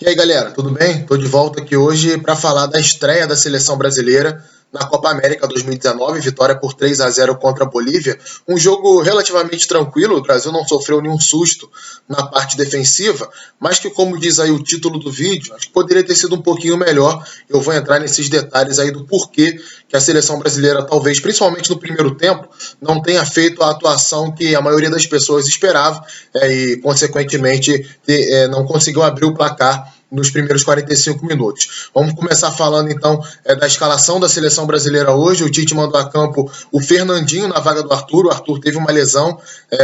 E aí, galera, tudo bem? Estou de volta aqui hoje para falar da estreia da seleção brasileira na Copa América 2019, vitória por 3-0 contra a Bolívia. Um jogo relativamente tranquilo, o Brasil não sofreu nenhum susto na parte defensiva, mas que, como diz aí o título do vídeo, acho que poderia ter sido um pouquinho melhor. Eu vou entrar nesses detalhes aí do porquê que a seleção brasileira, talvez, principalmente no primeiro tempo, não tenha feito a atuação que a maioria das pessoas esperava e, consequentemente, não conseguiu abrir o placar nos primeiros 45 minutos. Vamos começar falando então da escalação da seleção brasileira hoje. O Tite mandou a campo o Fernandinho na vaga do Arthur. O Arthur teve uma lesão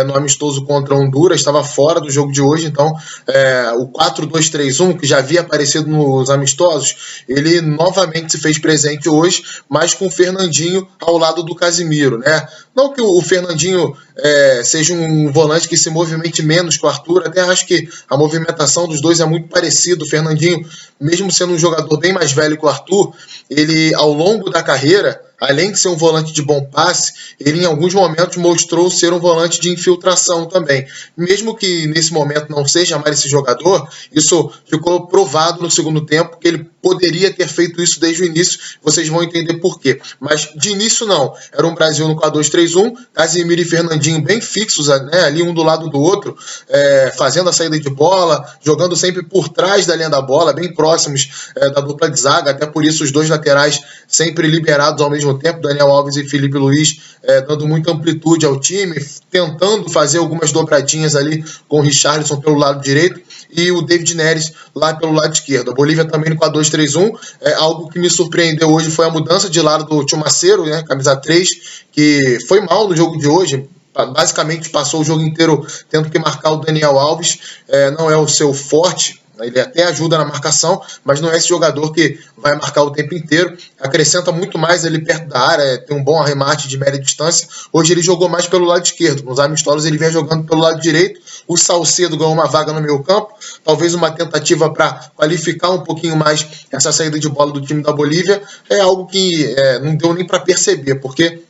no amistoso contra a Honduras, estava fora do jogo de hoje, então o 4-2-3-1, que já havia aparecido nos amistosos, ele novamente se fez presente hoje, mas com o Fernandinho ao lado do Casimiro, né? Não que o Fernandinho seja um volante que se movimente menos que o Arthur, até acho que a movimentação dos dois é muito parecida. O Fernandinho, mesmo sendo um jogador bem mais velho que o Arthur, ele ao longo da carreira, além de ser um volante de bom passe, ele em alguns momentos mostrou ser um volante de infiltração também. Mesmo que nesse momento não seja mais esse jogador, isso ficou provado no segundo tempo, que ele poderia ter feito isso desde o início, vocês vão entender por quê. Mas de início não, era um Brasil no 4-2-3-1, Casimiro e Fernandinho bem fixos, né, ali um do lado do outro, fazendo a saída de bola, jogando sempre por trás da linha da bola, bem próximos da dupla de zaga, até por isso os dois laterais sempre liberados ao mesmo tempo, Daniel Alves e Felipe Luiz, dando muita amplitude ao time, tentando fazer algumas dobradinhas ali com o Richarlison pelo lado direito e o David Neres lá pelo lado esquerdo. A Bolívia também no 4-2-3-1, algo que me surpreendeu hoje foi a mudança de lado do Chumaceiro, né, camisa 3, que foi mal no jogo de hoje, basicamente passou o jogo inteiro tendo que marcar o Daniel Alves, não é o seu forte. Ele até ajuda na marcação, mas não é esse jogador que vai marcar o tempo inteiro. Acrescenta muito mais ali perto da área, tem um bom arremate de média distância. Hoje ele jogou mais pelo lado esquerdo. Nos amistosos ele vem jogando pelo lado direito. O Salcedo ganhou uma vaga no meio campo, talvez uma tentativa para qualificar um pouquinho mais essa saída de bola do time da Bolívia. É algo que não deu nem para perceber, porque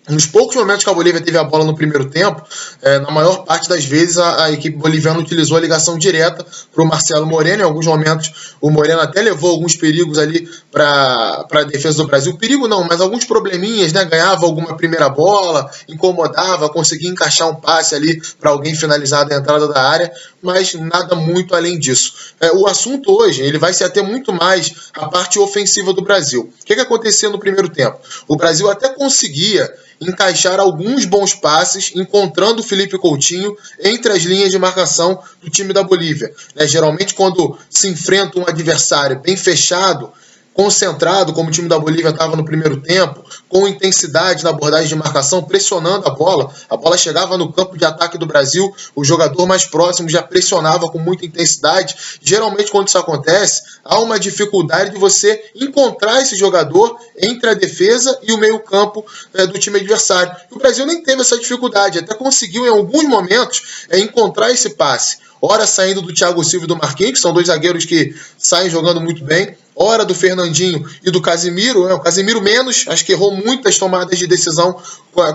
nos poucos momentos que a Bolívia teve a bola no primeiro tempo, na maior parte das vezes a equipe boliviana utilizou a ligação direta para o Marcelo Moreno. Em alguns momentos o Moreno até levou alguns perigos ali para a defesa do Brasil. Perigo não, mas alguns probleminhas, né? Ganhava alguma primeira bola, incomodava, conseguia encaixar um passe ali para alguém finalizar da entrada da área, mas nada muito além disso. O assunto hoje ele vai se ater muito mais à parte ofensiva do Brasil. O que acontecia no primeiro tempo? O Brasil até conseguia encaixar alguns bons passes, encontrando o Felipe Coutinho entre as linhas de marcação do time da Bolívia. Geralmente, quando se enfrenta um adversário bem fechado, concentrado, como o time da Bolívia estava no primeiro tempo, com intensidade na abordagem de marcação, pressionando a bola chegava no campo de ataque do Brasil, o jogador mais próximo já pressionava com muita intensidade. Geralmente, quando isso acontece, há uma dificuldade de você encontrar esse jogador entre a defesa e o meio-campo do time adversário. E o Brasil nem teve essa dificuldade, até conseguiu em alguns momentos encontrar esse passe. Ora saindo do Thiago Silva e do Marquinhos, que são dois zagueiros que saem jogando muito bem, ora do Fernandinho e do Casimiro, o Casimiro menos, acho que errou muitas tomadas de decisão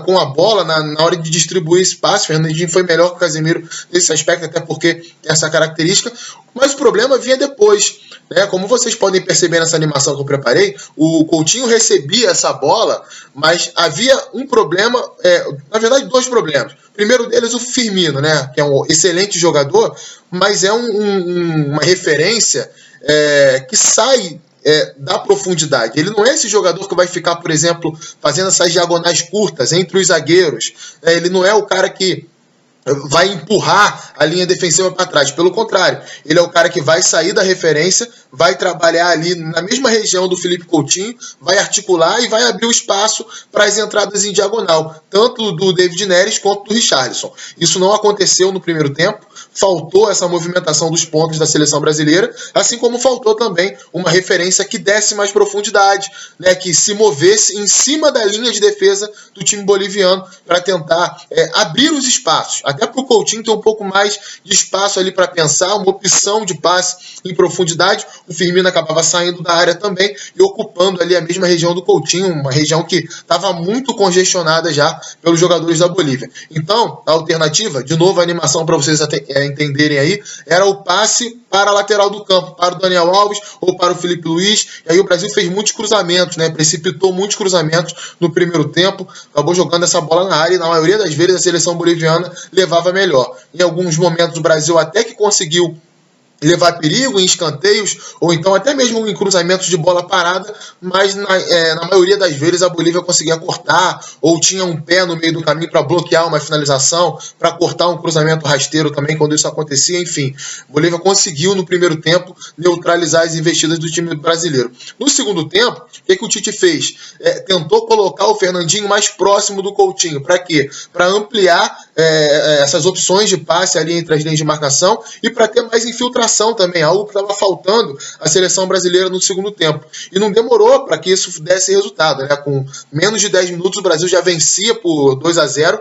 com a bola na hora de distribuir esse passe. O Fernandinho foi melhor que o Casimiro nesse aspecto, até porque tem essa característica, mas o problema vinha depois, né? Como vocês podem perceber nessa animação que eu preparei, o Coutinho recebia essa bola, mas havia um problema, na verdade dois problemas. O primeiro deles, o Firmino, né? Que é um excelente jogador, mas é uma referência que sai da profundidade. Ele não é esse jogador que vai ficar, por exemplo, fazendo essas diagonais curtas entre os zagueiros. Ele não é o cara que vai empurrar a linha defensiva para trás. Pelo contrário, ele é o cara que vai sair da referência, vai trabalhar ali na mesma região do Felipe Coutinho, vai articular e vai abrir o espaço para as entradas em diagonal, tanto do David Neres quanto do Richarlison. Isso não aconteceu no primeiro tempo, faltou essa movimentação dos pontos da seleção brasileira, assim como faltou também uma referência que desse mais profundidade, né, que se movesse em cima da linha de defesa do time boliviano para tentar abrir os espaços. até para o Coutinho ter um pouco mais de espaço ali para pensar, uma opção de passe em profundidade. O Firmino acabava saindo da área também e ocupando ali a mesma região do Coutinho, uma região que estava muito congestionada já pelos jogadores da Bolívia. Então, a alternativa, de novo a animação para vocês entenderem aí, era o passe para a lateral do campo, para o Daniel Alves ou para o Felipe Luiz, e aí o Brasil fez muitos cruzamentos, né? Precipitou muitos cruzamentos no primeiro tempo, acabou jogando essa bola na área e na maioria das vezes a seleção boliviana levava melhor. Em alguns momentos o Brasil até que conseguiu levar perigo em escanteios, ou então até mesmo em cruzamentos de bola parada, mas na maioria das vezes a Bolívia conseguia cortar, ou tinha um pé no meio do caminho para bloquear uma finalização, para cortar um cruzamento rasteiro também, quando isso acontecia, enfim. A Bolívia conseguiu no primeiro tempo neutralizar as investidas do time brasileiro. No segundo tempo, o que o Tite fez? Tentou colocar o Fernandinho mais próximo do Coutinho. Para quê? Para ampliar essas opções de passe ali entre as linhas de marcação e para ter mais infiltração também, algo que estava faltando à seleção brasileira no segundo tempo. E não demorou para que isso desse resultado, né? Com menos de 10 minutos o Brasil já vencia por 2-0,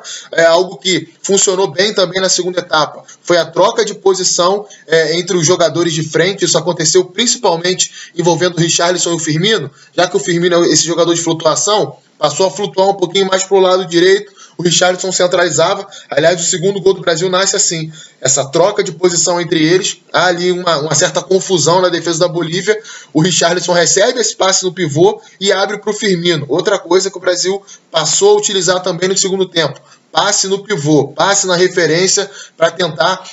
algo que funcionou bem também na segunda etapa. Foi a troca de posição entre os jogadores de frente, isso aconteceu principalmente envolvendo o Richarlison e o Firmino, já que o Firmino é esse jogador de flutuação, passou a flutuar um pouquinho mais para o lado direito, o Richarlison centralizava. Aliás, o segundo gol do Brasil nasce assim, essa troca de posição entre eles, há ali uma certa confusão na defesa da Bolívia, o Richarlison recebe esse passe no pivô e abre para o Firmino, outra coisa que o Brasil passou a utilizar também no segundo tempo, passe no pivô, passe na referência para tentar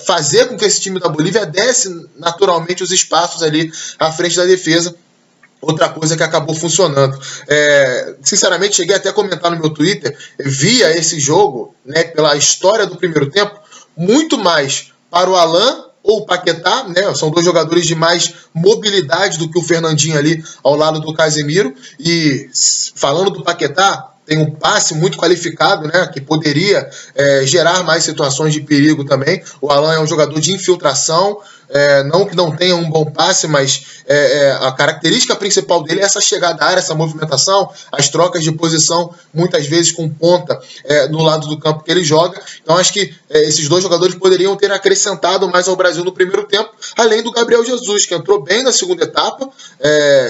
fazer com que esse time da Bolívia desse naturalmente os espaços ali à frente da defesa. Outra coisa que acabou funcionando. Sinceramente, cheguei até a comentar no meu Twitter, via esse jogo, né, pela história do primeiro tempo, muito mais para o Alan ou o Paquetá, né, são dois jogadores de mais mobilidade do que o Fernandinho ali ao lado do Casemiro. E falando do Paquetá, tem um passe muito qualificado, né, que poderia gerar mais situações de perigo também. O Alan é um jogador de infiltração, não que não tenha um bom passe, mas a característica principal dele é essa chegada à área, essa movimentação, as trocas de posição, muitas vezes com ponta no lado do campo que ele joga. Então acho que esses dois jogadores poderiam ter acrescentado mais ao Brasil no primeiro tempo, além do Gabriel Jesus, que entrou bem na segunda etapa,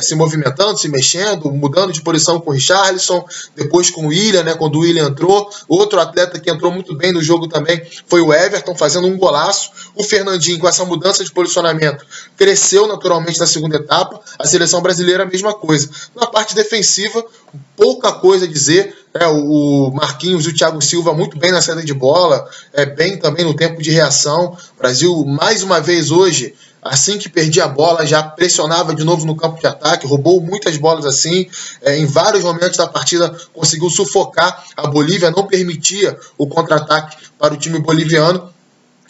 se movimentando, se mexendo, mudando de posição com o Richarlison, depois com o Willian, né, quando o Willian entrou. Outro atleta que entrou muito bem no jogo também foi o Everton, fazendo um golaço. O Fernandinho, com essa mudança de posicionamento, cresceu naturalmente na segunda etapa. A seleção brasileira, a mesma coisa. Na parte defensiva, pouca coisa a dizer. O Marquinhos e o Thiago Silva muito bem na saída de bola, bem também no tempo de reação. O Brasil, mais uma vez hoje, assim que perdia a bola, já pressionava de novo no campo de ataque, roubou muitas bolas assim, em vários momentos da partida conseguiu sufocar a Bolívia, não permitia o contra-ataque para o time boliviano,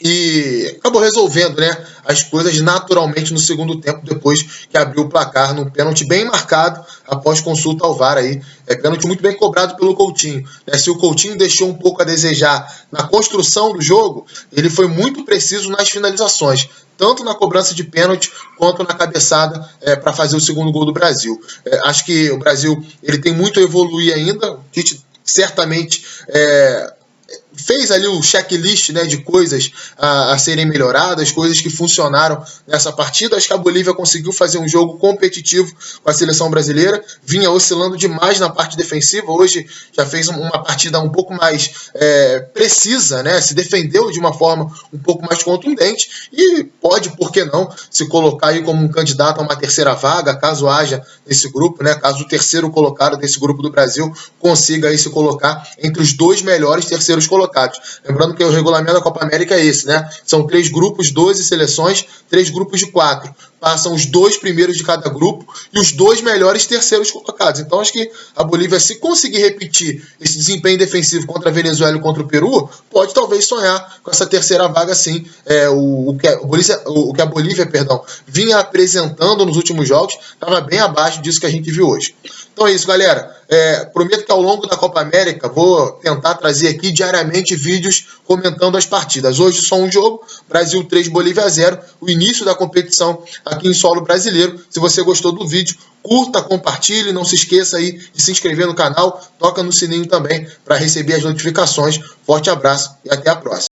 e acabou resolvendo, né, as coisas naturalmente no segundo tempo, depois que abriu o placar num pênalti bem marcado após consulta ao VAR aí. Pênalti muito bem cobrado pelo Coutinho. Se o Coutinho deixou um pouco a desejar na construção do jogo, ele foi muito preciso nas finalizações, tanto na cobrança de pênalti quanto na cabeçada para fazer o segundo gol do Brasil. Acho que o Brasil ele tem muito a evoluir ainda. O Tite certamente fez ali o checklist, né, de coisas a serem melhoradas, coisas que funcionaram nessa partida. Acho que a Bolívia conseguiu fazer um jogo competitivo com a seleção brasileira, vinha oscilando demais na parte defensiva, hoje já fez uma partida um pouco mais precisa, né, se defendeu de uma forma um pouco mais contundente e pode, por que não, se colocar aí como um candidato a uma terceira vaga, caso haja nesse grupo, né, caso o terceiro colocado desse grupo do Brasil consiga aí se colocar entre os dois melhores terceiros colocados. Lembrando que o regulamento da Copa América é esse, né? São 3 grupos, 12 seleções, 3 grupos de 4. Passam os 2 primeiros de cada grupo e os 2 melhores terceiros colocados. Então acho que a Bolívia, se conseguir repetir esse desempenho defensivo contra a Venezuela e contra o Peru, pode talvez sonhar com essa terceira vaga sim. O que a Bolívia vinha apresentando nos últimos jogos estava bem abaixo disso que a gente viu hoje. Então é isso, galera. Prometo que ao longo da Copa América vou tentar trazer aqui diariamente vídeos comentando as partidas. Hoje só um jogo, Brasil 3, Bolívia 0, o início da competição aqui em solo brasileiro. Se você gostou do vídeo, Curta, compartilhe, não se esqueça aí de se inscrever no canal, toca no sininho também para receber as notificações. Forte abraço e até a próxima.